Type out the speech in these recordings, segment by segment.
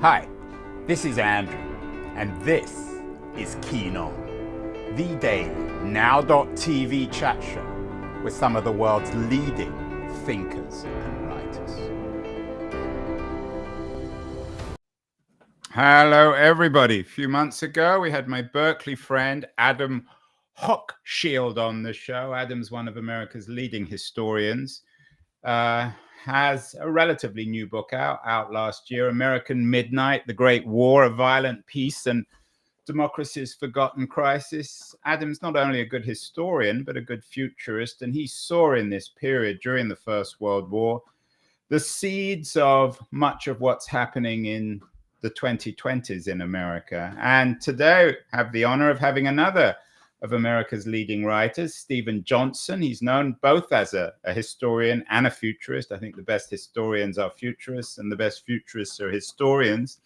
Hi, this is Andrew, and this is Keen On, the daily Now.tv chat show with some of the world's leading thinkers and writers. Hello, everybody. A few months ago, we had my Berkeley friend, Adam Hochschild, on the show. Adam's one of America's leading historians. Has a relatively new book out last year, American Midnight, The Great War, A Violent Peace and Democracy's Forgotten Crisis. Adam's not only a good historian, but a good futurist, and he saw in this period during the First World War the seeds of much of what's happening in the 2020s in America. And today I have the honor of having another of America's leading writers, Steven Johnson. He's known both as a historian and a futurist. I think the best historians are futurists and the best futurists are historians.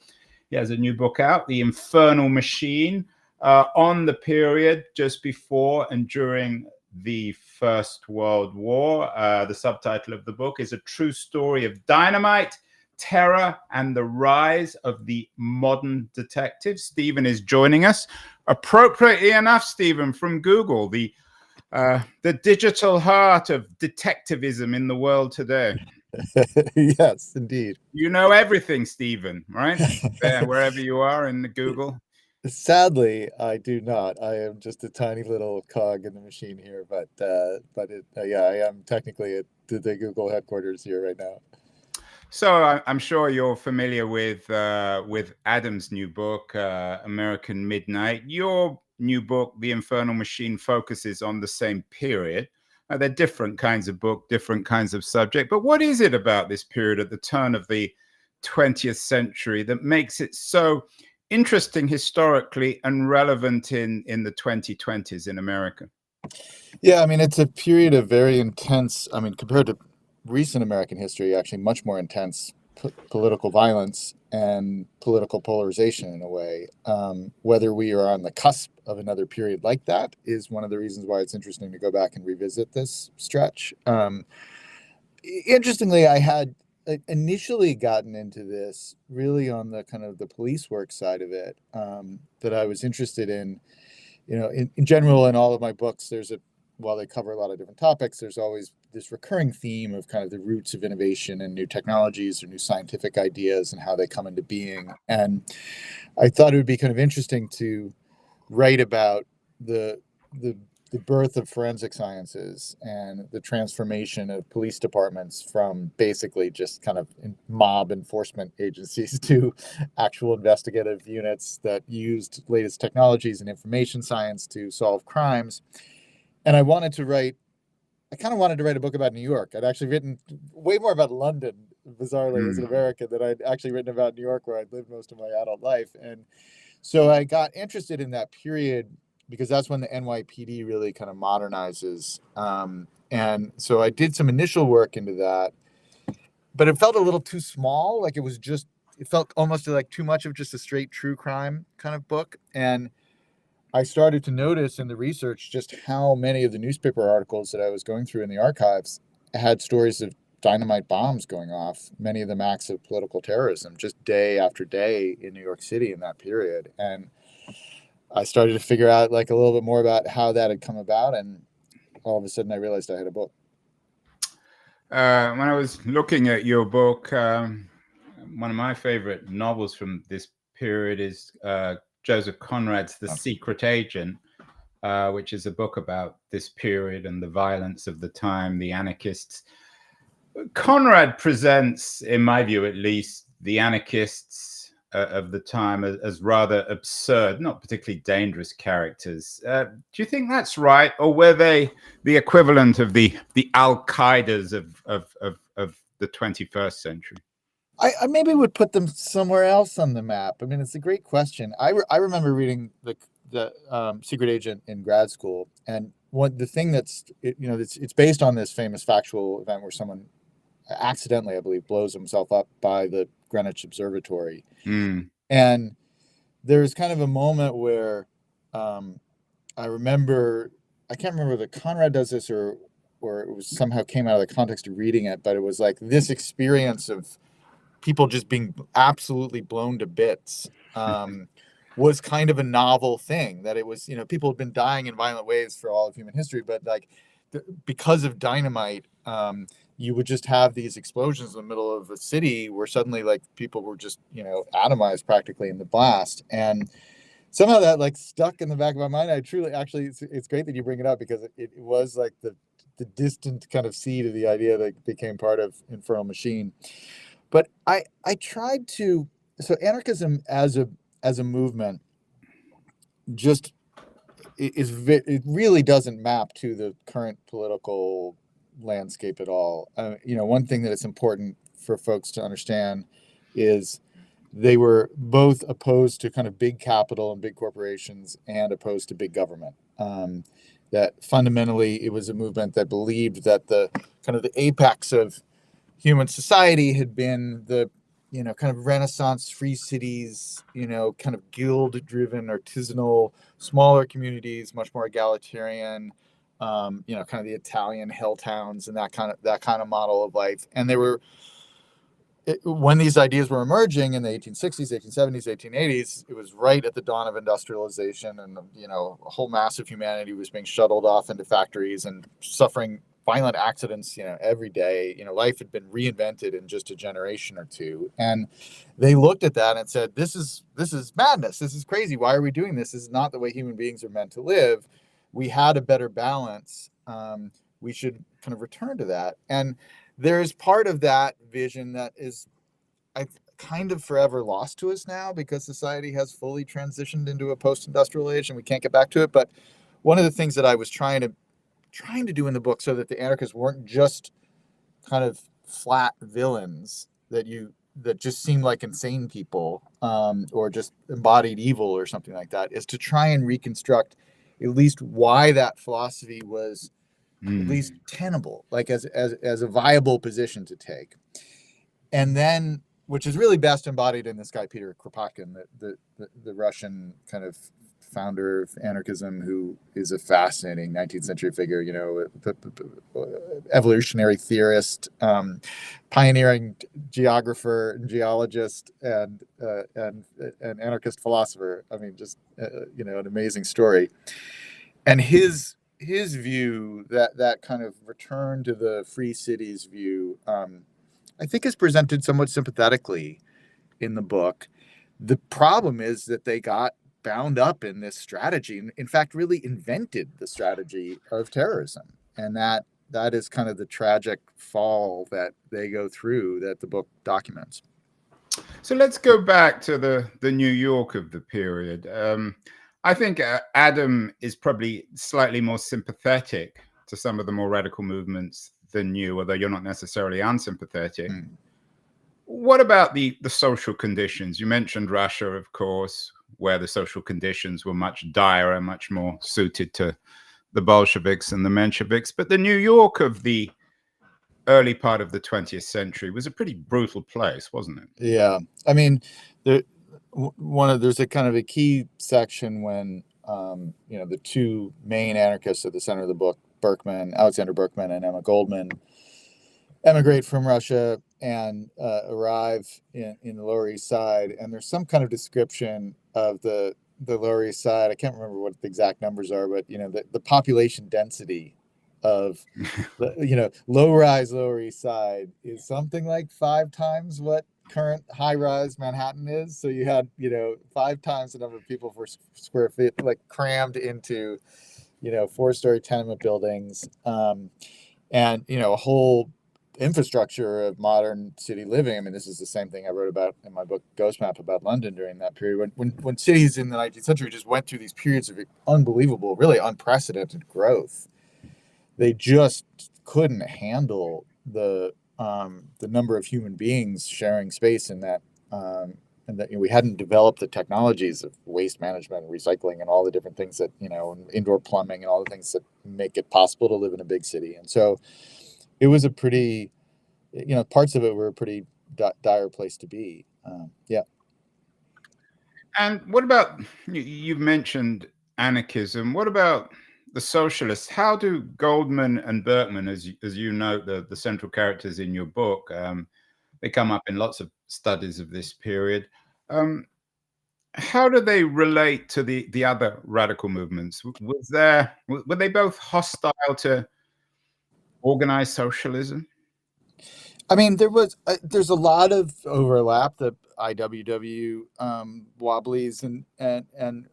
He has a new book out, The Infernal Machine, on the period just before and during the First World War. The subtitle of the book is A True Story of Dynamite, Terror, and the Rise of the Modern Detective. Steven is joining us. Appropriately enough, Steven, from Google, the digital heart of detectivism in the world today. Yes, indeed. You know everything, Steven, right? Wherever you are in the Google. Sadly, I do not. I am just a tiny little cog in the machine here, but yeah, I am technically at the Google headquarters here right now. So I'm sure you're familiar with Adam's new book, American Midnight. Your new book, The Infernal Machine, focuses on the same period. They're different kinds of book, different kinds of subject. But what is it about this period at the turn of the 20th century that makes it so interesting historically and relevant in the 2020s in America? Yeah, I mean, it's a period of very intense, I mean, compared to recent American history, actually much more intense political violence and political polarization in a way. Whether we are on the cusp of another period like that is one of the reasons why it's interesting to go back and revisit this stretch. Interestingly, I had initially gotten into this really on the kind of the police work side of it, that I was interested in. You know, in general, in all of my books, while they cover a lot of different topics, there's always this recurring theme of kind of the roots of innovation and new technologies or new scientific ideas and how they come into being. And I thought it would be kind of interesting to write about the birth of forensic sciences and the transformation of police departments from basically just kind of mob enforcement agencies to actual investigative units that used latest technologies and information science to solve crimes. And I kind of wanted to write a book about New York. I'd actually written way more about London, bizarrely, as an American, than I'd actually written about New York, where I'd lived most of my adult life. And so I got interested in that period because that's when the NYPD really kind of modernizes. And so I did some initial work into that, but it felt a little too small. Like it felt almost like too much of just a straight true crime kind of book. And I started to notice in the research just how many of the newspaper articles that I was going through in the archives had stories of dynamite bombs going off, many of them acts of political terrorism, just day after day in New York City in that period. And I started to figure out like a little bit more about how that had come about, and all of a sudden I realized I had a book. When I was looking at your book, one of my favorite novels from this period is Joseph Conrad's The Secret Agent, which is a book about this period and the violence of the time, the anarchists. Conrad presents, in my view at least, the anarchists of the time as rather absurd, not particularly dangerous characters. Do you think that's right, or were they the equivalent of the Al Qaedas of the 21st century? I maybe would put them somewhere else on the map. I mean, it's a great question. I remember reading the Secret Agent in grad school, and the thing it's based on this famous factual event where someone accidentally, I believe, blows himself up by the Greenwich Observatory. And there's kind of a moment where I can't remember whether Conrad does this or it was somehow came out of the context of reading it, but it was like this experience of people just being absolutely blown to bits was kind of a novel thing. That it was, people have been dying in violent ways for all of human history, but like because of dynamite, you would just have these explosions in the middle of a city where suddenly like people were just, atomized practically in the blast. And somehow that like stuck in the back of my mind. Actually, it's great that you bring it up, because it was like the distant kind of seed of the idea that became part of Infernal Machine. But I tried to, so anarchism as a movement just it really doesn't map to the current political landscape at all. One thing that it's important for folks to understand is they were both opposed to kind of big capital and big corporations, and opposed to big government. That fundamentally it was a movement that believed that the kind of the apex of human society had been the kind of Renaissance free cities, kind of guild-driven, artisanal, smaller communities, much more egalitarian, kind of the Italian hell towns and that kind of model of life. And they were, when these ideas were emerging in the 1860s, 1870s, 1880s, it was right at the dawn of industrialization, and a whole mass of humanity was being shuttled off into factories and suffering violent accidents, every day. Life had been reinvented in just a generation or two. And they looked at that and said, this is madness. This is crazy. Why are we doing this? This is not the way human beings are meant to live. We had a better balance. We should kind of return to that. And there's part of that vision that is, I kind of forever lost to us now, because society has fully transitioned into a post-industrial age and we can't get back to it. But one of the things that I was trying to do in the book, so that the anarchists weren't just kind of flat villains that just seemed like insane people, or just embodied evil or something like that, is to try and reconstruct at least why that philosophy was at least tenable, like as a viable position to take. And then, which is really best embodied in this guy Peter Kropotkin, the Russian kind of founder of anarchism, who is a fascinating 19th century figure, evolutionary theorist, pioneering geographer and geologist, and an anarchist philosopher. I mean, just an amazing story. And his view, that kind of return to the free cities view, I think is presented somewhat sympathetically in the book. The problem is that they got bound up in this strategy, and in fact really invented the strategy of terrorism. And that is kind of the tragic fall that they go through, that the book documents. So let's go back to the New York of the period. I think Adam is probably slightly more sympathetic to some of the more radical movements than you, although you're not necessarily unsympathetic. What about the social conditions? You mentioned Russia, of course, where the social conditions were much direr, much more suited to the Bolsheviks and the Mensheviks. But the New York of the early part of the 20th century was a pretty brutal place, wasn't it? Yeah. I mean, there's a kind of a key section when, the two main anarchists at the center of the book, Alexander Berkman and Emma Goldman, emigrate from Russia and arrive in the Lower East Side. And there's some kind of description of the Lower East Side. I can't remember what the exact numbers are, but the population density of low-rise Lower East Side is something like 5 times what current high-rise Manhattan is. So you had 5 times the number of people per square feet, like crammed into 4-story tenement buildings, and a whole infrastructure of modern city living. I mean, this is the same thing I wrote about in my book Ghost Map about London during that period, when cities in the 19th century just went through these periods of unbelievable, really unprecedented growth. They just couldn't handle the number of human beings sharing space in that, and that we hadn't developed the technologies of waste management and recycling and all the different things that indoor plumbing and all the things that make it possible to live in a big city. And so it was a pretty, parts of it were a pretty dire place to be. Yeah. And what about, you've mentioned anarchism. What about the socialists? How do Goldman and Berkman, as you note, the central characters in your book, they come up in lots of studies of this period. How do they relate to the other radical movements? Were they both hostile to organized socialism? I mean, there's a lot of overlap. The IWW Wobblies and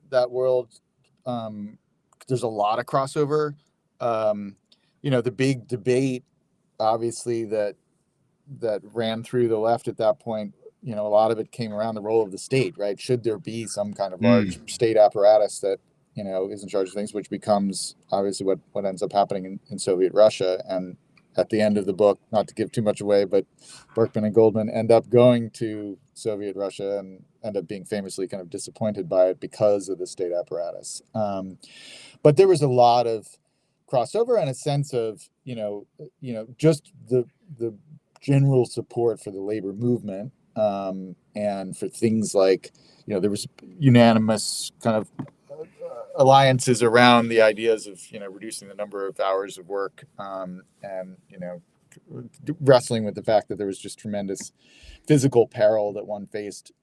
that world. There's a lot of crossover. The big debate, obviously, that ran through the left at that point. A lot of it came around the role of the state, right? Should there be some kind of large state apparatus that is in charge of things, which becomes obviously what ends up happening in Soviet Russia. And at the end of the book, not to give too much away, but Berkman and Goldman end up going to Soviet Russia and end up being famously kind of disappointed by it because of the state apparatus. But there was a lot of crossover and a sense of, just the general support for the labor movement, and for things like, there was unanimous kind of alliances around the ideas of reducing the number of hours of work, and wrestling with the fact that there was just tremendous physical peril that one faced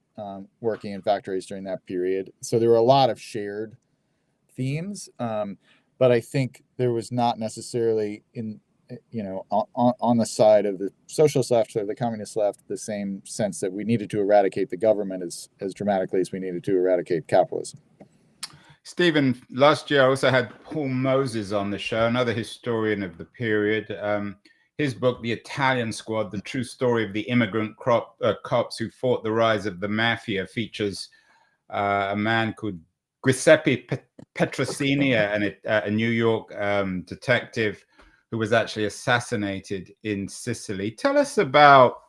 working in factories during that period. So there were a lot of shared themes, but I think there was not necessarily on the side of the socialist left or the communist left the same sense that we needed to eradicate the government as dramatically as we needed to eradicate capitalism. Stephen, last year I also had Paul Moses on the show, another historian of the period. His book, The Italian Squad, The True Story of the Immigrant Cops Who Fought the Rise of the Mafia, features a man called Giuseppe Petrosini, a New York detective who was actually assassinated in Sicily. Tell us about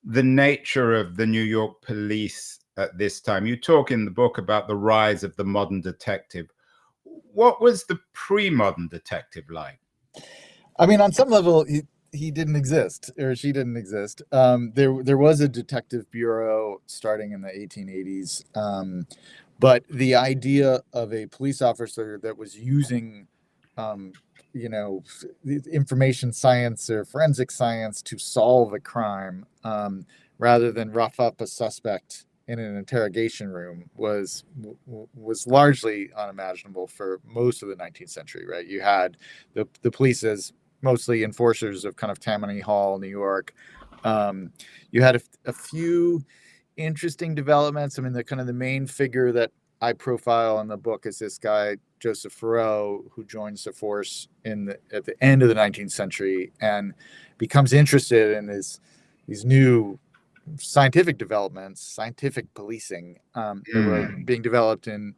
the nature of the New York police at this time. You talk in the book about the rise of the modern detective. What was the pre-modern detective like? I mean, on some level, he didn't exist, or she didn't exist. There was a detective bureau starting in the 1880s, but the idea of a police officer that was using information science or forensic science to solve a crime, rather than rough up a suspect in an interrogation room was largely unimaginable for most of the 19th century, right? You had the police as mostly enforcers of kind of Tammany Hall, New York. You had a few interesting developments. I mean, the main figure that I profile in the book is this guy, Joseph Farreau, who joins the force at the end of the 19th century and becomes interested in these new scientific developments, scientific policing, that were being developed in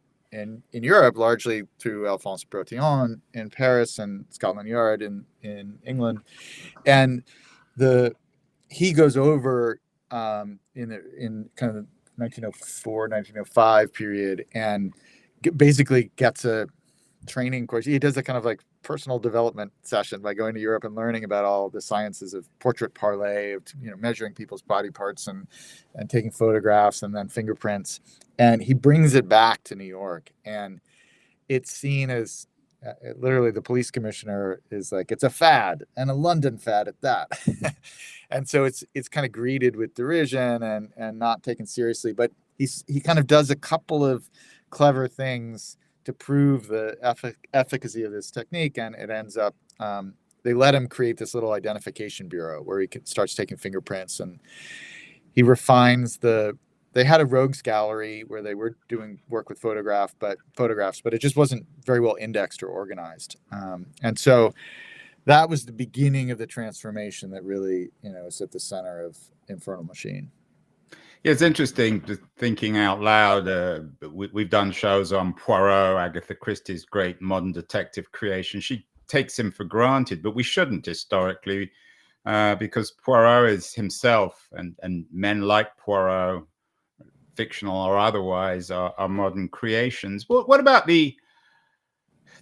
Europe, largely through Alphonse Bertillon in Paris and Scotland Yard in England. And he goes over in kind of 1904, 1905 period and basically gets a training course. He does a kind of like personal development session by going to Europe and learning about all the sciences of portrait parlé, of measuring people's body parts and taking photographs and then fingerprints. And he brings it back to New York, and it's seen as literally the police commissioner is like, it's a fad, and a London fad at that. And so it's kind of greeted with derision and not taken seriously. But he kind of does a couple of clever things to prove the efficacy of this technique, and it ends up they let him create this little identification bureau where he starts taking fingerprints, and he refines they had a rogues gallery where they were doing work with photographs, but it just wasn't very well indexed or organized. And so that was the beginning of the transformation that really, is at the center of Infernal Machine. Yeah, it's interesting just thinking out loud. We've done shows on Poirot, Agatha Christie's great modern detective creation. She takes him for granted, but we shouldn't historically, because Poirot is himself, and men like Poirot, fictional or otherwise, are modern creations. What about the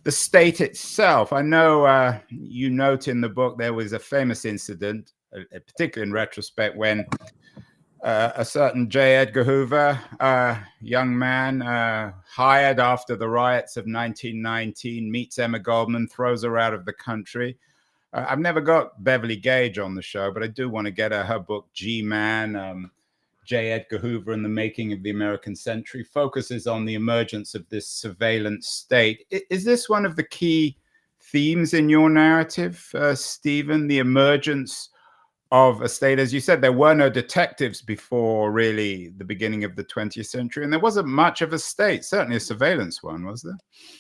state itself? I know you note in the book there was a famous incident, particularly in retrospect, when a certain J. Edgar Hoover, a young man hired after the riots of 1919, meets Emma Goldman, throws her out of the country. I've never got Beverly Gage on the show, but I do want to get her book G-Man. J. Edgar Hoover and the Making of the American Century focuses on the emergence of this surveillance state. Is this one of the key themes in your narrative, Stephen? The emergence of a state, as you said, there were no detectives before really the beginning of the 20th century, and there wasn't much of a state, certainly a surveillance one, was there?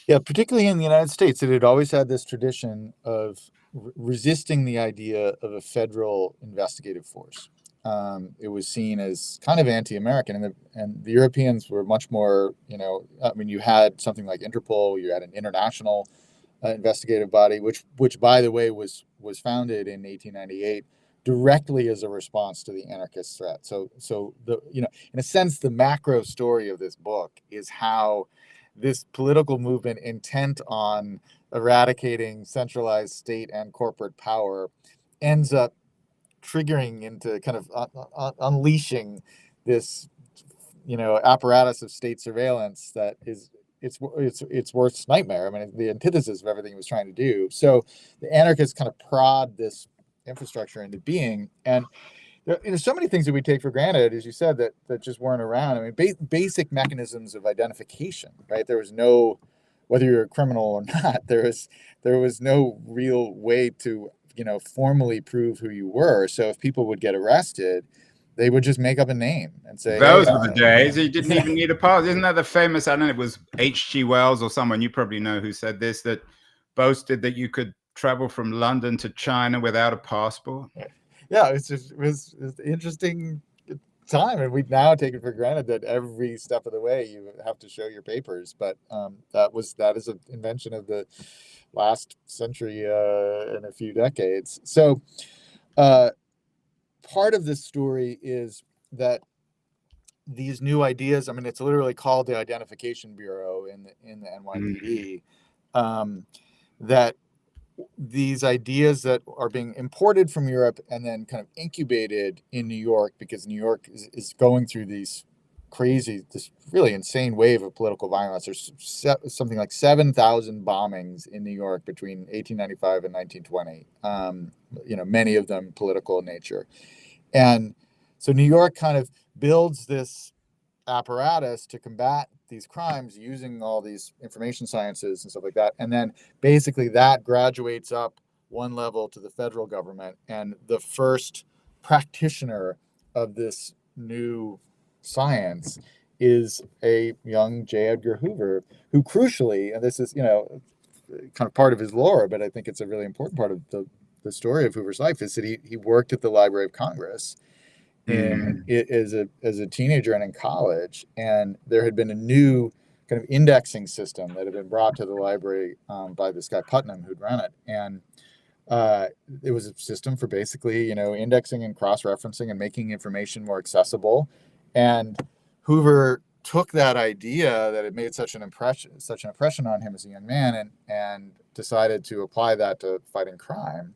Yeah, particularly in the United States, it had always had this tradition of resisting the idea of a federal investigative force. It was seen as kind of anti-American, and the Europeans were much more, I mean, you had something like Interpol, you had an international investigative body, which by the way was founded in 1898 directly as a response to the anarchist threat. So the in a sense, the macro story of this book is how this political movement intent on eradicating centralized state and corporate power ends up triggering into kind of unleashing this apparatus of state surveillance that is it's worst nightmare. I mean, the antithesis of everything he was trying to do. So the anarchists kind of prod this infrastructure into being, and there's so many things that we take for granted, as you said, that just weren't around. I mean, basic mechanisms of identification, right? There was no, whether you're a criminal or not, there was no real way to formally prove who you were. So if people would get arrested, they would just make up a name and say, those were the days. You didn't even need a pass. Isn't that the famous, I don't know, it was H.G. Wells or someone, you probably know who said this, that boasted that you could travel from London to China without a passport? Yeah, it was an interesting time, and we now take it for granted that every step of the way you have to show your papers. But that is an invention of the last century and a few decades. So part of this story is that these new ideas, I mean, it's literally called the Identification Bureau in the NYPD, that these ideas that are being imported from Europe and then kind of incubated in New York, because New York is going through this really insane wave of political violence. There's something like 7,000 bombings in New York between 1895 and 1920, many of them political in nature. And so New York kind of builds this apparatus to combat these crimes using all these information sciences and stuff like that. And then basically that graduates up one level to the federal government. And the first practitioner of this new science is a young J. Edgar Hoover, who crucially, and this is, kind of part of his lore, but I think it's a really important part of the story of Hoover's life, is that he worked at the Library of Congress as a teenager and in college, and there had been a new kind of indexing system that had been brought to the library by this guy Putnam, who'd run it, and it was a system for basically indexing and cross-referencing and making information more accessible. And Hoover took that idea that it made such an impression on him as a young man, and decided to apply that to fighting crime.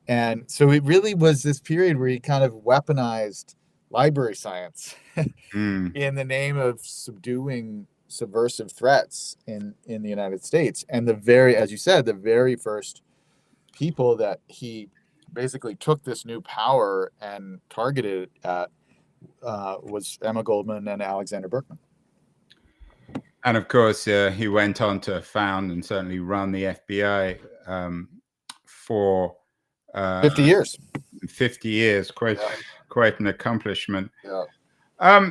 And so it really was this period where he kind of weaponized library science in the name of subduing subversive threats in the United States. And as you said, the very first people that he basically took this new power and targeted at was Emma Goldman and Alexander Berkman. And of course, he went on to found and certainly run the FBI for 50 years. 50 years, quite an accomplishment. Yeah.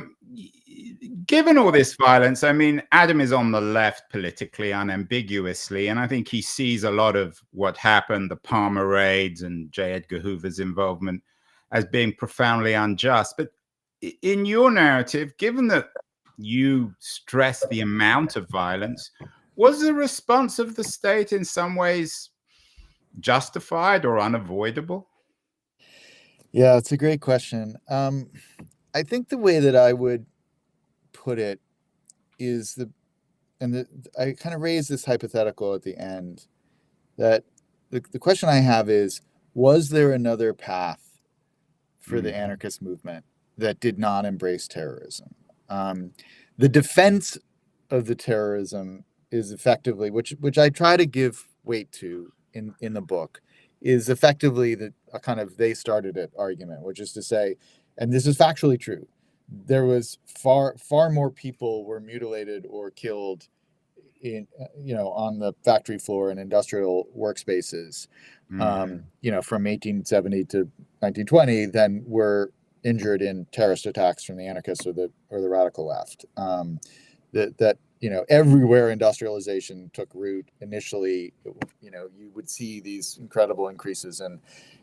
Given all this violence, I mean, Adam is on the left politically, unambiguously, and I think he sees a lot of what happened, the Palmer raids and J. Edgar Hoover's involvement, as being profoundly unjust. But in your narrative, given that you stress the amount of violence, was the response of the state in some ways justified or unavoidable? Yeah, it's a great question. I think the way that I would put it is I kind of raised this hypothetical at the end, that the question I have is, was there another path for the anarchist movement that did not embrace terrorism? The defense of the terrorism is effectively, which I try to give weight to in the book, is effectively a kind of they started it argument, which is to say, and this is factually true, there was far more people were mutilated or killed in on the factory floor and industrial workspaces, from 1870 to 1920 than were injured in terrorist attacks from the anarchists or the radical left. That everywhere industrialization took root initially, you would see these incredible increases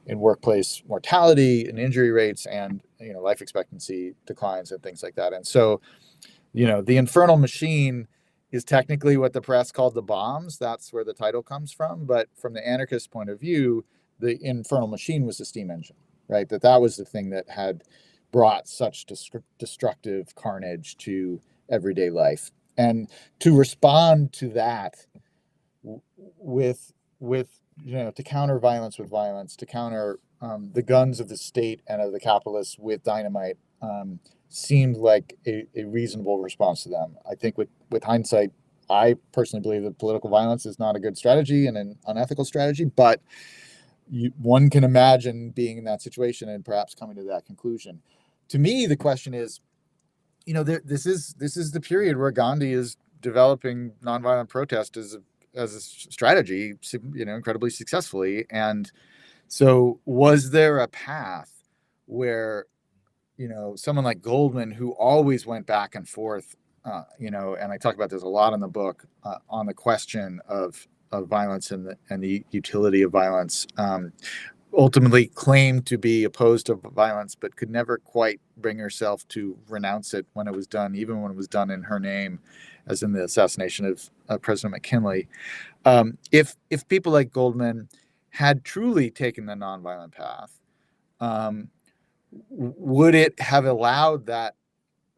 in workplace mortality and injury rates and life expectancy declines and things like that. And so the infernal machine is technically what the press called the bombs. That's where the title comes from. But from the anarchist point of view, the infernal machine was the steam engine, right? That was the thing that had brought such destructive carnage to everyday life. And to respond to that with to counter violence with violence, to counter the guns of the state and of the capitalists with dynamite, seemed like a reasonable response to them. I think with hindsight, I personally believe that political violence is not a good strategy and an unethical strategy, but one can imagine being in that situation and perhaps coming to that conclusion. To me, the question is, this is the period where Gandhi is developing nonviolent protest as a strategy, incredibly successfully. And so was there a path where, someone like Goldman, who always went back and forth, and I talk about this a lot in the book, on the question of violence and the utility of violence, ultimately claimed to be opposed to violence, but could never quite bring herself to renounce it when it was done, even when it was done in her name, as in the assassination of President McKinley. If people like Goldman had truly taken the nonviolent path, would it have allowed that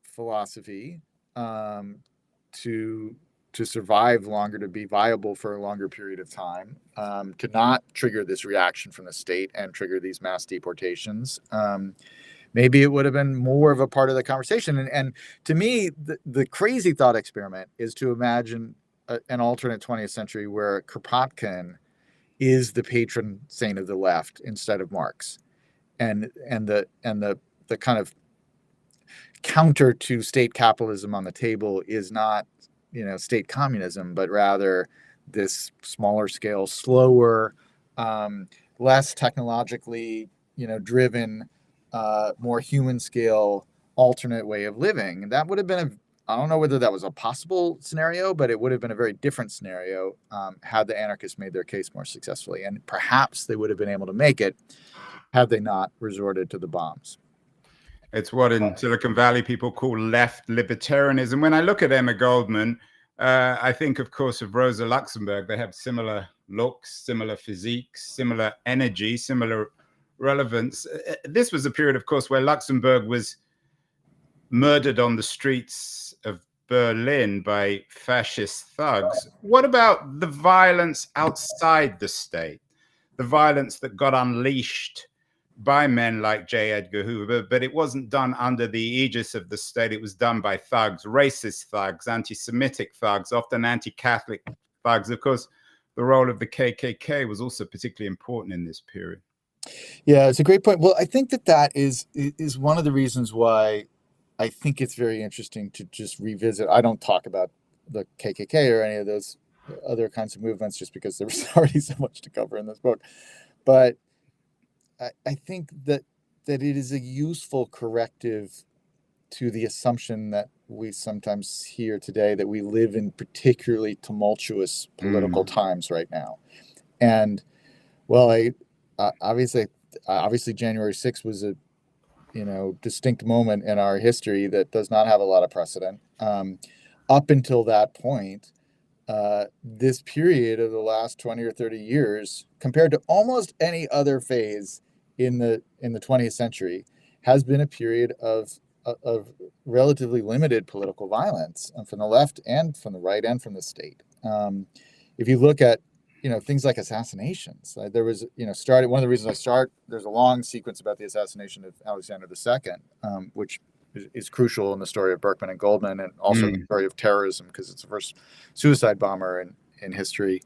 philosophy to survive longer, to be viable for a longer period of time, to not trigger this reaction from the state and trigger these mass deportations? Maybe it would have been more of a part of the conversation. And to me, the crazy thought experiment is to imagine an alternate 20th century where Kropotkin is the patron saint of the left instead of Marx, and the kind of counter to state capitalism on the table is not state communism, but rather this smaller scale, slower, less technologically driven, more human scale alternate way of living. And that would have been I don't know whether that was a possible scenario, but it would have been a very different scenario had the anarchists made their case more successfully. And perhaps they would have been able to make it had they not resorted to the bombs. It's what in Silicon Valley people call left libertarianism. When I look at Emma Goldman, I think, of course, of Rosa Luxemburg. They have similar looks, similar physiques, similar energy, similar relevance. This was a period, of course, where Luxemburg was murdered on the streets of Berlin by fascist thugs. What about the violence outside the state? The violence that got unleashed by men like J. Edgar Hoover, but it wasn't done under the aegis of the state. It was done by thugs, racist thugs, anti-Semitic thugs, often anti-Catholic thugs. Of course, the role of the KKK was also particularly important in this period. Yeah, it's a great point. Well, I think that is one of the reasons why I think it's very interesting to just revisit. I don't talk about the KKK or any of those other kinds of movements just because there's already so much to cover in this book. But I think that it is a useful corrective to the assumption that we sometimes hear today that we live in particularly tumultuous political times right now. And well, obviously January 6th was a distinct moment in our history that does not have a lot of precedent. Up until that point, this period of the last 20 or 30 years, compared to almost any other phase in the 20th century, has been a period of relatively limited political violence from the left and from the right and from the state. If you look at things like assassinations, there was one of the reasons there's a long sequence about the assassination of Alexander II, which is crucial in the story of Berkman and Goldman, and also the story of terrorism, because it's the first suicide bomber in history.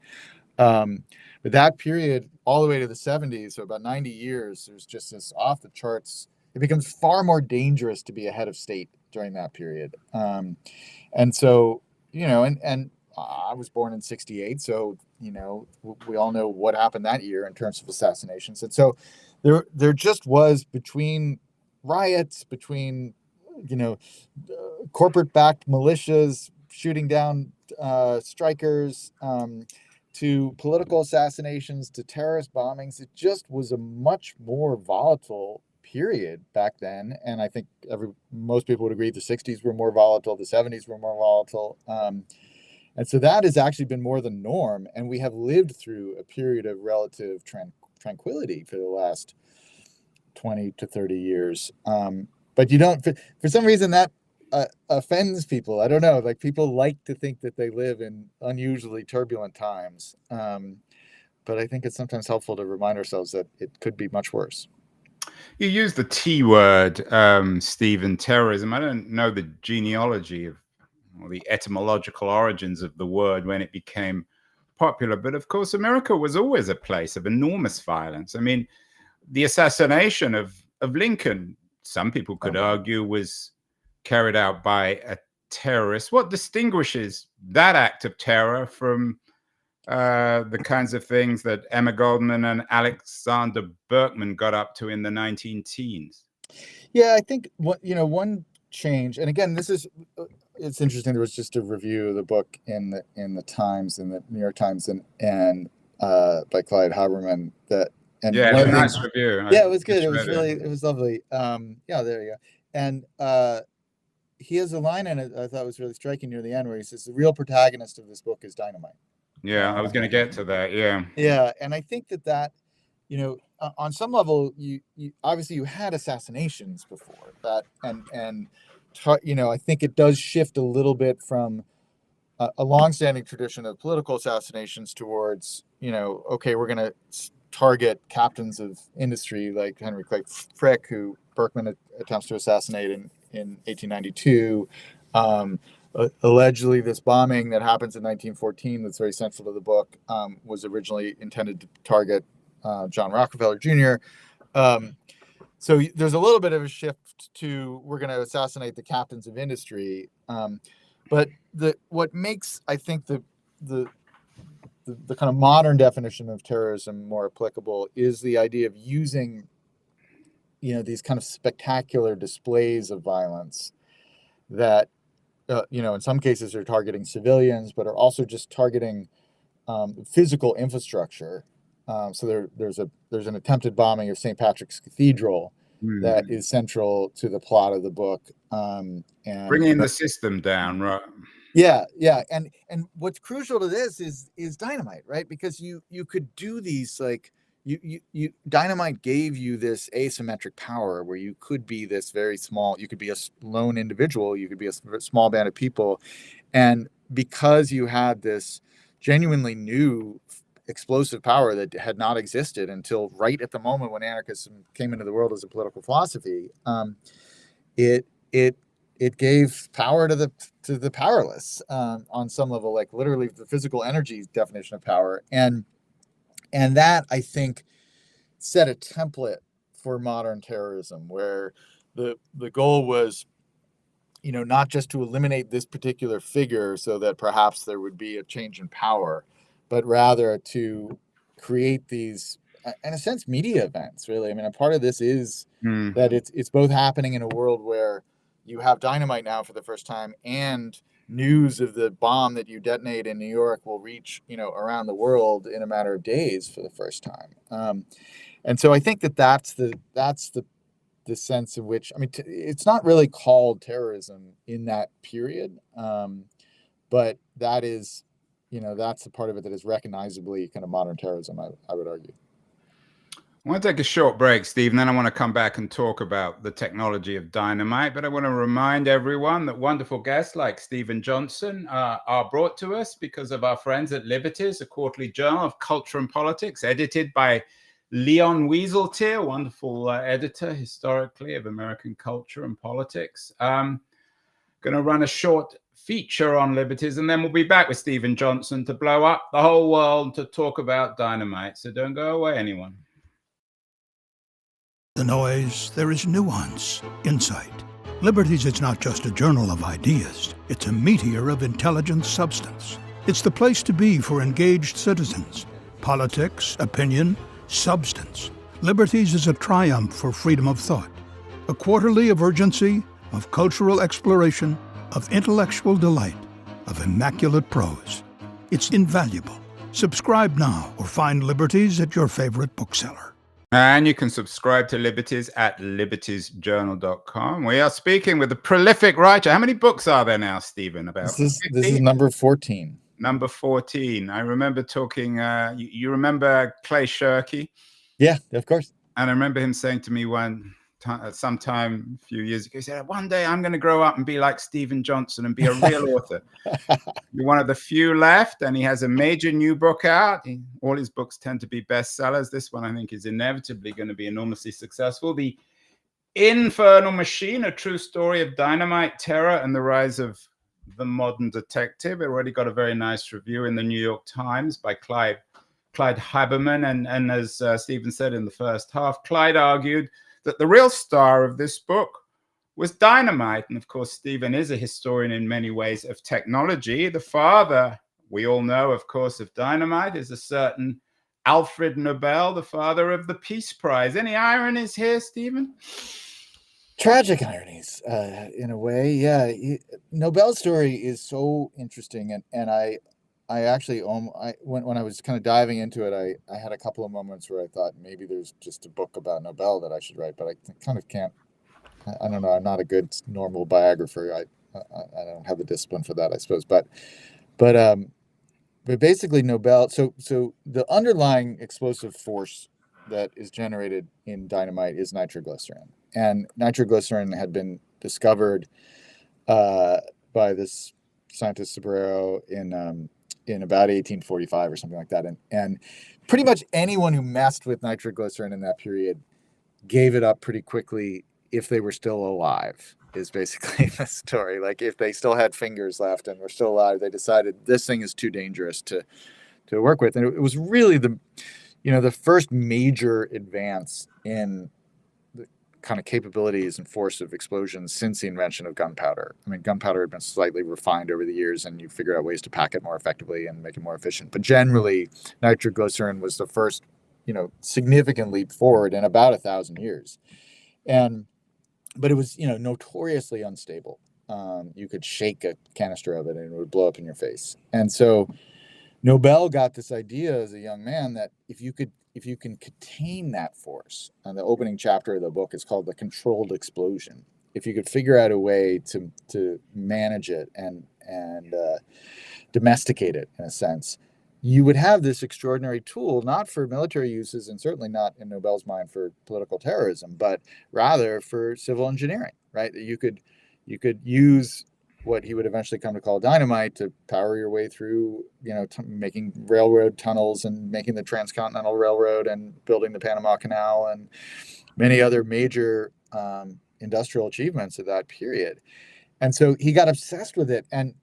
But that period, all the way to the 70s, so about 90 years, there's just this off the charts it becomes far more dangerous to be a head of state during that period. And so, and I was born in 68. So, we all know what happened that year in terms of assassinations. And so there just was, between riots, between, corporate backed militias shooting down strikers, to political assassinations, to terrorist bombings. It just was a much more volatile period back then. And I think most people would agree the 60s were more volatile, the 70s were more volatile. And so that has actually been more the norm. And we have lived through a period of relative tranquility for the last 20 to 30 years. But you don't, for some reason, that offends people. I don't know. Like, people like to think that they live in unusually turbulent times. But I think it's sometimes helpful to remind ourselves that it could be much worse. You use the T word, Stephen, terrorism. I don't know the genealogy of, or the etymological origins of the word when it became popular. But of course, America was always a place of enormous violence. I mean, the assassination of Lincoln, some people could argue, was carried out by a terrorist. What distinguishes that act of terror from the kinds of things that Emma Goldman and Alexander Berkman got up to in the 19 teens? Yeah, I think one change, and again, it's interesting. There was just a review of the book in the Times, in the New York Times, and by Clyde Haberman. Yeah, it was a nice review. Yeah, it was good. It was it was lovely. Yeah, there you go. And he has a line in it I thought was really striking near the end, where he says the real protagonist of this book is dynamite. Yeah, I was going to get to that. Yeah. Yeah, and I think that on some level, you obviously you had assassinations before that, and I think it does shift a little bit from a longstanding tradition of political assassinations towards, okay, we're going to target captains of industry like Henry Clay Frick, who Berkman attempts to assassinate in 1892. Allegedly, this bombing that happens in 1914, that's very central to the book, was originally intended to target John Rockefeller Jr. So there's a little bit of a shift to, we're going to assassinate the captains of industry. But what makes, I think, the kind of modern definition of terrorism more applicable is the idea of using, these kind of spectacular displays of violence that, in some cases are targeting civilians, but are also just targeting physical infrastructure. So there's an attempted bombing of St. Patrick's Cathedral that is central to the plot of the book. And bringing the system down, right? Yeah. And what's crucial to this is dynamite, right? Because you could do these, like, you dynamite gave you this asymmetric power where you could be this very small, you could be a lone individual, you could be a small band of people. And because you had this genuinely new explosive power that had not existed until right at the moment when anarchism came into the world as a political philosophy, it gave power to the powerless, on some level, like literally the physical energy definition of power. And that, I think, set a template for modern terrorism, where the goal was, not just to eliminate this particular figure so that perhaps there would be a change in power, but rather to create these, in a sense, media events, really. I mean, a part of this is that it's both happening in a world where you have dynamite now for the first time, and news of the bomb that you detonate in New York will reach, around the world in a matter of days for the first time. And so I think that's the sense in which, I mean, it's not really called terrorism in that period, but that is, that's the part of it that is recognizably kind of modern terrorism, I would argue. I want to take a short break, Steve, and then I want to come back and talk about the technology of dynamite. But I want to remind everyone that wonderful guests like Stephen Johnson are brought to us because of our friends at Liberties, a quarterly journal of culture and politics, edited by Leon Wieseltier, wonderful editor historically of American culture and politics. Going to run a short feature on Liberties, and then we'll be back with Stephen Johnson to blow up the whole world to talk about dynamite. So don't go away, anyone. the noise, there is nuance, insight. Liberties is not just a journal of ideas. It's a meteor of intelligent substance. It's the place to be for engaged citizens. Politics, opinion, substance. Liberties is a triumph for freedom of thought. A quarterly of urgency, of cultural exploration, of intellectual delight, of immaculate prose. It's invaluable. Subscribe now or find Liberties at your favorite bookseller. And you can subscribe to Liberties at libertiesjournal.com. We are speaking with a prolific writer. How many books are there now, Stephen? About this is number 14. Number 14. I remember talking, you remember Clay Shirky? Yeah, of course. And I remember him saying to me sometime a few years ago, he said, one day I'm going to grow up and be like Stephen Johnson and be a real author. You're one of the few left, and he has a major new book out. All his books tend to be bestsellers. This one, I think, is inevitably going to be enormously successful. The Infernal Machine, a true story of dynamite, terror, and the rise of the modern detective. It already got a very nice review in the New York Times by Clyde Haberman. And as Stephen said in the first half, Clyde argued that the real star of this book was dynamite. And of course, Stephen is a historian in many ways of technology. The father, we all know, of course, of dynamite is a certain Alfred Nobel, the father of the Peace Prize. Any ironies here, Stephen? Tragic ironies, in a way. Yeah, Nobel's story is so interesting, and I actually, when I was kind of diving into it, I had a couple of moments where I thought maybe there's just a book about Nobel that I should write, but I kind of can't. I don't know. I'm not a good normal biographer. I don't have the discipline for that, I suppose. But basically, Nobel. So the underlying explosive force that is generated in dynamite is nitroglycerin, and nitroglycerin had been discovered by this scientist Sobrero in about 1845 or something like that, and pretty much anyone who messed with nitroglycerin in that period gave it up pretty quickly if they were still alive, is basically the story. Like if they still had fingers left and were still alive, they decided this thing is too dangerous to work with. And it was really the first major advance in the kind of capabilities and force of explosions since the invention of gunpowder. I mean, gunpowder had been slightly refined over the years, and you figure out ways to pack it more effectively and make it more efficient. But generally, nitroglycerin was the first, significant leap forward in about 1,000 years. But it was, notoriously unstable. You could shake a canister of it and it would blow up in your face. And so Nobel got this idea as a young man that if you can contain that force, and the opening chapter of the book is called The Controlled Explosion. If you could figure out a way to manage it and domesticate it in a sense, you would have this extraordinary tool, not for military uses and certainly not in Nobel's mind for political terrorism, but rather for civil engineering, right? You could use what he would eventually come to call dynamite to power your way through, making railroad tunnels and making the Transcontinental Railroad and building the Panama Canal and many other major industrial achievements of that period. And so he got obsessed with it, and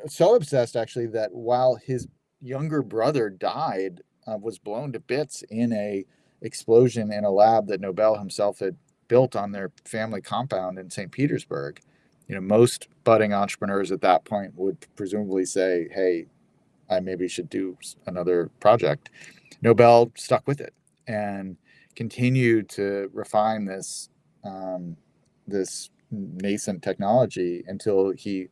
so obsessed actually that while his younger brother died, was blown to bits in a explosion in a lab that Nobel himself had built on their family compound in St. Petersburg. Most budding entrepreneurs at that point would presumably say, hey, I maybe should do another project. Nobel stuck with it and continued to refine this nascent technology until he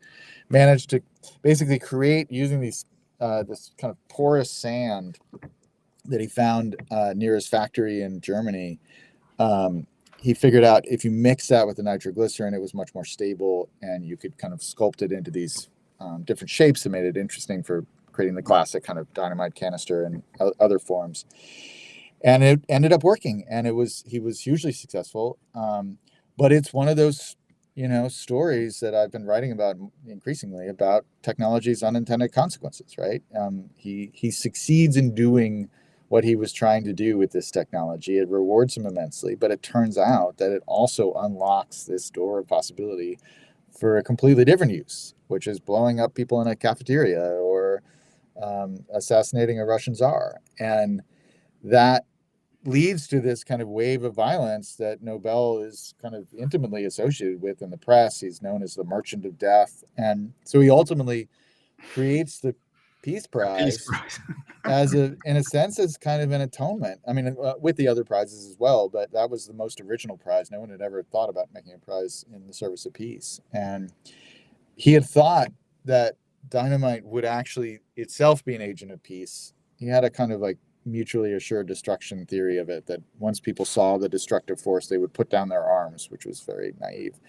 managed to basically create, using this kind of porous sand that he found near his factory in Germany. He figured out if you mix that with the nitroglycerin, it was much more stable, and you could kind of sculpt it into these different shapes that made it interesting for creating the classic kind of dynamite canister and other forms. And it ended up working, and he was hugely successful. But it's one of those stories that I've been writing about increasingly, about technology's unintended consequences, right? He succeeds in doing what he was trying to do with this technology. It rewards him immensely, but it turns out that it also unlocks this door of possibility for a completely different use, which is blowing up people in a cafeteria or assassinating a Russian czar. And that leads to this kind of wave of violence that Nobel is kind of intimately associated with in the press. He's known as the Merchant of Death. And so he ultimately creates the Peace Prize, as in a sense, as kind of an atonement. I mean, with the other prizes as well, but that was the most original prize. No one had ever thought about making a prize in the service of peace. And he had thought that dynamite would actually itself be an agent of peace. He had a kind of like mutually assured destruction theory of it, that once people saw the destructive force, they would put down their arms, which was very naive.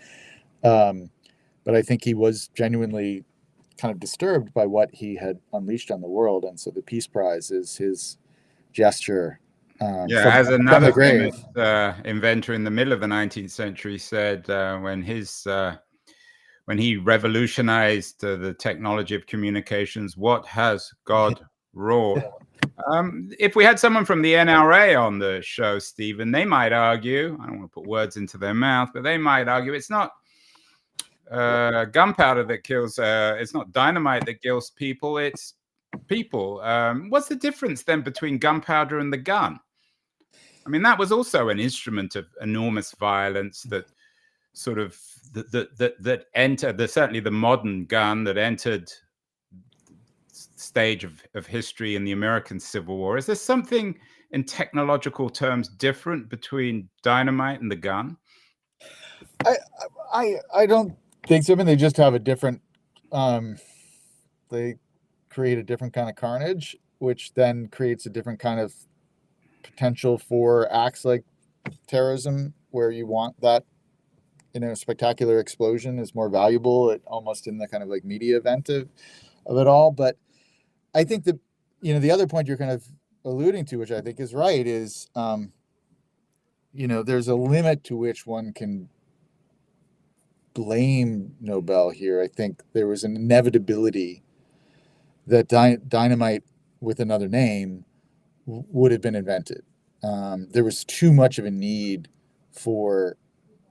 But I think he was genuinely kind of disturbed by what he had unleashed on the world. And so the Peace Prize is his gesture. As another famous inventor in the middle of the 19th century said, when he revolutionized the technology of communications, what has God wrought? If we had someone from the NRA on the show, Stephen, they might argue, I don't want to put words into their mouth, but they might argue it's not gunpowder that kills, it's not dynamite that kills people, it's people. What's the difference then between gunpowder and the gun? I mean, that was also an instrument of enormous violence that sort of that entered certainly the modern gun that entered stage of history in the American Civil War. Is there something in technological terms different between dynamite and the gun? I don't think so. I mean, they just have a different, they create a different kind of carnage, which then creates a different kind of potential for acts like terrorism, where you want that, spectacular explosion is more valuable, almost in the kind of like media event of it all. But I think that, the other point you're kind of alluding to, which I think is right, is, there's a limit to which one can blame Nobel here. I think there was an inevitability that dynamite with another name would have been invented. There was too much of a need for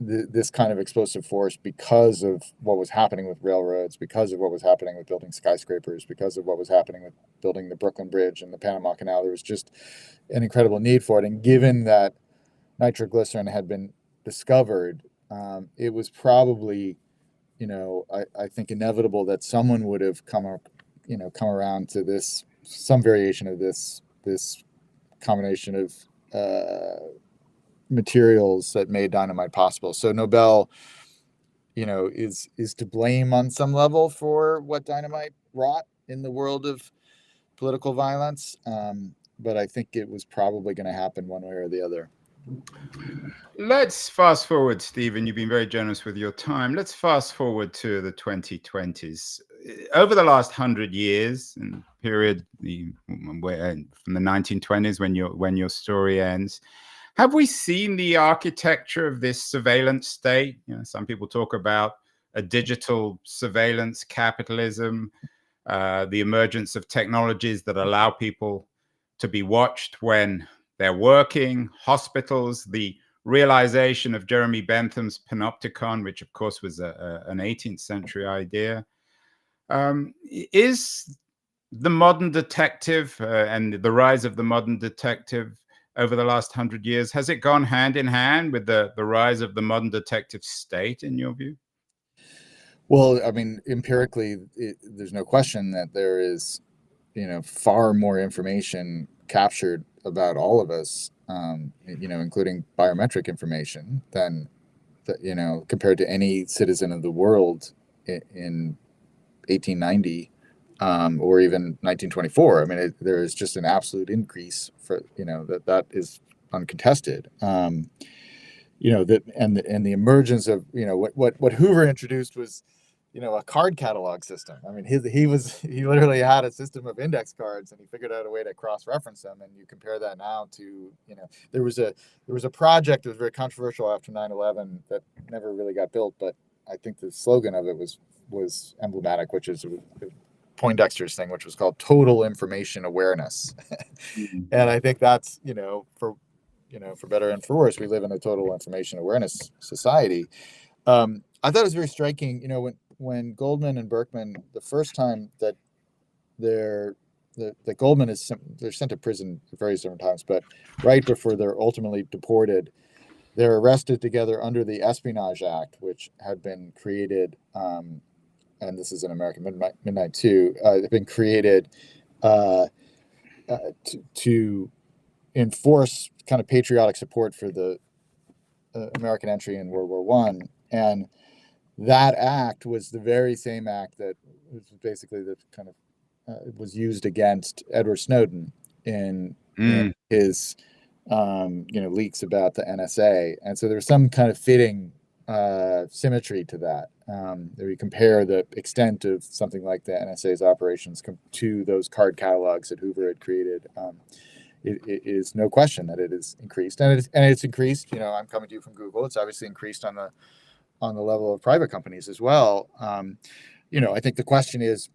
this kind of explosive force because of what was happening with railroads, because of what was happening with building skyscrapers, because of what was happening with building the Brooklyn Bridge and the Panama Canal. There was just an incredible need for it. And given that nitroglycerin had been discovered, it was probably, I think inevitable that someone would have come around to this, some variation of this combination of materials that made dynamite possible. So Nobel, is to blame on some level for what dynamite wrought in the world of political violence. But I think it was probably going to happen one way or the other. Let's fast forward, Stephen. You've been very generous with your time. Let's fast forward to the 2020s. Over the last 100 years, in the period from the 1920s, when your story ends, have we seen the architecture of this surveillance state? Some people talk about a digital surveillance capitalism, the emergence of technologies that allow people to be watched when they're working, hospitals, the realization of Jeremy Bentham's panopticon, which of course was an 18th century idea. Is the modern detective and the rise of the modern detective over the last 100 years, has it gone hand in hand with the rise of the modern detective state, in your view? Well, I mean, empirically, there's no question that there is, far more information captured about all of us, including biometric information, than, compared to any citizen of the world in 1890 or even 1924. I mean, there is just an absolute increase for, that is uncontested. That and the emergence of, what Hoover introduced was, a card catalog system. I mean, he literally had a system of index cards, and he figured out a way to cross-reference them. And you compare that now to, there was a project that was very controversial after 9/11 that never really got built, but I think the slogan of it was emblematic, which is Poindexter's thing, which was called total information awareness. And I think that's, for better and for worse, we live in a total information awareness society. I thought it was very striking, when Goldman and Berkman, the first time that their the Goldman they're sent to prison at various different times, but right before they're ultimately deported, they're arrested together under the Espionage Act, which had been created, and this is in American Midnight too. They've been created to enforce kind of patriotic support for the American entry in World War One, and that act was the very same act that was basically the kind of was used against Edward Snowden in his leaks about the NSA, and so there's some kind of fitting symmetry to that. We compare the extent of something like the NSA's operations to those card catalogs that Hoover had created. It is no question that it is increased, and it's increased. I'm coming to you from Google. It's obviously increased on the level of private companies as well. I think the question is,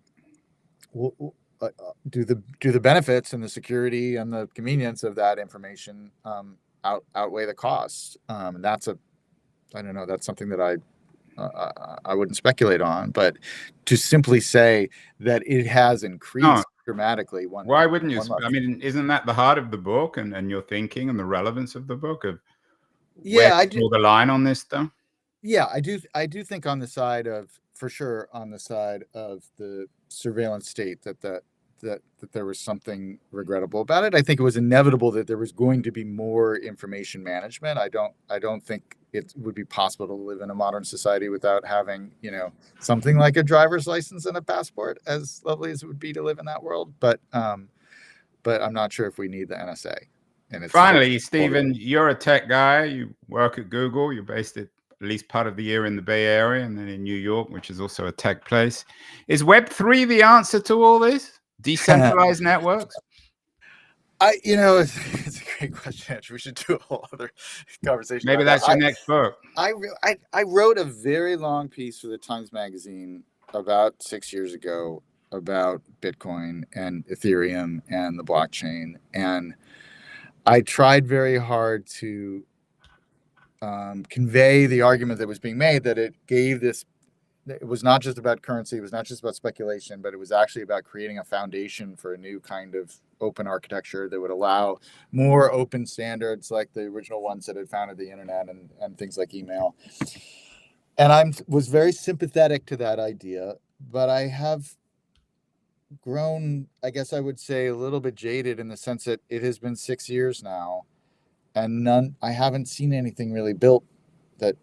do the benefits and the security and the convenience of that information outweigh the costs? And that's that's something that I wouldn't speculate on, but to simply say that it has increased dramatically. Why wouldn't you? I mean, isn't that the heart of the book and your thinking and the relevance of the book of I do. Draw the line on this stuff? Yeah, I do think on the side of the surveillance state that there was something regrettable about it. I think it was inevitable that there was going to be more information management. I don't think it would be possible to live in a modern society without having, something like a driver's license and a passport, as lovely as it would be to live in that world. But I'm not sure if we need the NSA. And finally, Stephen, you're a tech guy. You work at Google. You're based at least part of the year in the Bay Area and then in New York, which is also a tech place. Is Web3 the answer to all this? Decentralized networks? It's a great question, Andrew. We should do a whole other conversation. Maybe that's your next book. I wrote a very long piece for the Times Magazine about 6 years ago about Bitcoin and Ethereum and the blockchain. And I tried very hard to convey the argument that was being made that it was not just about currency, it was not just about speculation, but it was actually about creating a foundation for a new kind of open architecture that would allow more open standards like the original ones that had founded the internet and things like email. And I was very sympathetic to that idea, but I have grown, I guess I would say, a little bit jaded in the sense that it has been 6 years now, and I haven't seen anything really built that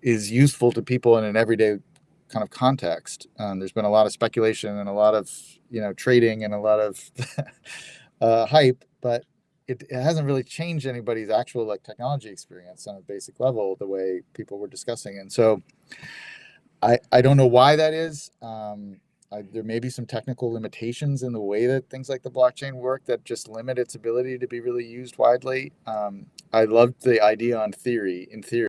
is useful to people in an everyday kind of context. There's been a lot of speculation and a lot of trading and a lot of hype, but it hasn't really changed anybody's actual technology experience on a basic level the way people were discussing. And so I don't know why that is. There may be some technical limitations in the way that things like the blockchain work that just limit its ability to be really used widely. I loved the idea in theory